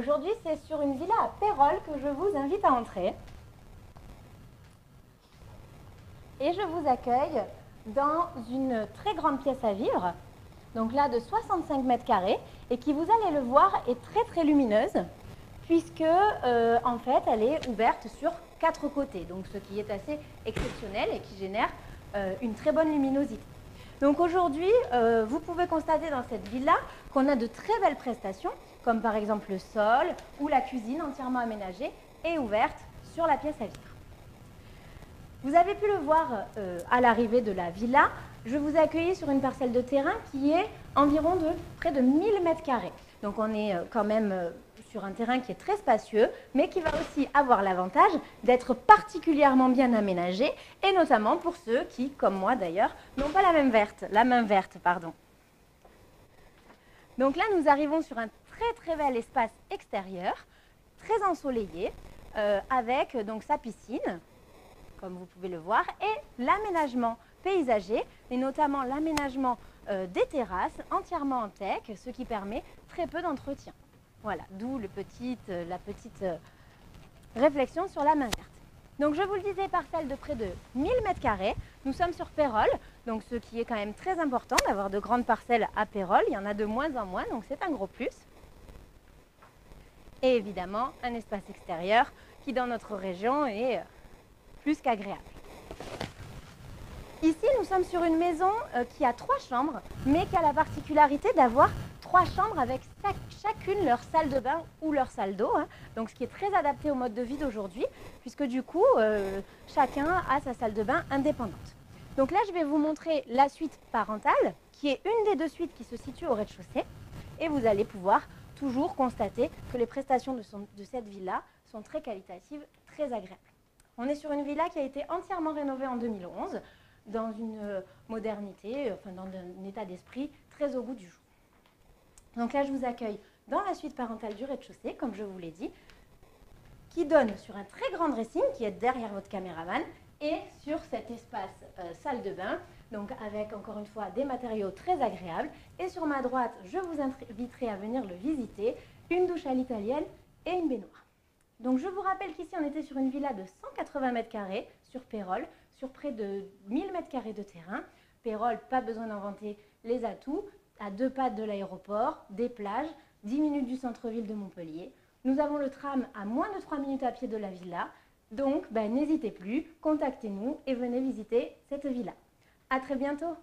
Aujourd'hui, c'est sur une villa à Pérols que je vous invite à entrer. Et je vous accueille dans une très grande pièce à vivre, donc là de 65 mètres carrés, et qui, vous allez le voir, est très très lumineuse, puisque en fait elle est ouverte sur 4 côtés, donc ce qui est assez exceptionnel et qui génère une très bonne luminosité. Donc aujourd'hui, vous pouvez constater dans cette villa qu'on a de très belles prestations, comme par exemple le sol ou la cuisine entièrement aménagée et ouverte sur la pièce à vivre. Vous avez pu le voir à l'arrivée de la villa, je vous ai accueilli sur une parcelle de terrain qui est environ de près de 1000 mètres carrés. Donc on est quand même sur un terrain qui est très spacieux, mais qui va aussi avoir l'avantage d'être particulièrement bien aménagé, et notamment pour ceux qui, comme moi d'ailleurs, n'ont pas la main verte. Donc là, nous arrivons sur un très bel espace extérieur, très ensoleillé, avec donc sa piscine, comme vous pouvez le voir, et l'aménagement paysager, et notamment l'aménagement des terrasses entièrement en teck, ce qui permet très peu d'entretien. Voilà, d'où la petite réflexion sur la main verte. Donc je vous le disais, parcelle de près de 1000 mètres carrés. Nous sommes sur Pérols, donc ce qui est quand même très important d'avoir de grandes parcelles à Pérols. Il y en a de moins en moins, donc c'est un gros plus. Et évidemment, un espace extérieur qui dans notre région est plus qu'agréable. Ici, nous sommes sur une maison qui a 3 chambres, mais qui a la particularité d'avoir 3 chambres avec chacune leur salle de bain ou leur salle d'eau, hein. Donc ce qui est très adapté au mode de vie d'aujourd'hui, puisque du coup, chacun a sa salle de bain indépendante. Donc là, je vais vous montrer la suite parentale, qui est une des 2 suites qui se situe au rez-de-chaussée, et vous allez pouvoir toujours constater que les prestations de cette villa sont très qualitatives, très agréables. On est sur une villa qui a été entièrement rénovée en 2011, dans une modernité, enfin dans un état d'esprit très au goût du jour. Donc là, je vous accueille dans la suite parentale du rez-de-chaussée, comme je vous l'ai dit, qui donne sur un très grand dressing qui est derrière votre caméraman et sur cet espace salle de bain, donc avec encore une fois des matériaux très agréables. Et sur ma droite, je vous inviterai à venir le visiter, une douche à l'italienne et une baignoire. Donc je vous rappelle qu'ici on était sur une villa de 180 mètres carrés sur Pérols, sur près de 1000 mètres carrés de terrain. Pérols, pas besoin d'inventer les atouts, à 2 pas de l'aéroport, des plages, 10 minutes du centre-ville de Montpellier. Nous avons le tram à moins de 3 minutes à pied de la villa, donc n'hésitez plus, contactez-nous et venez visiter cette villa. À très bientôt.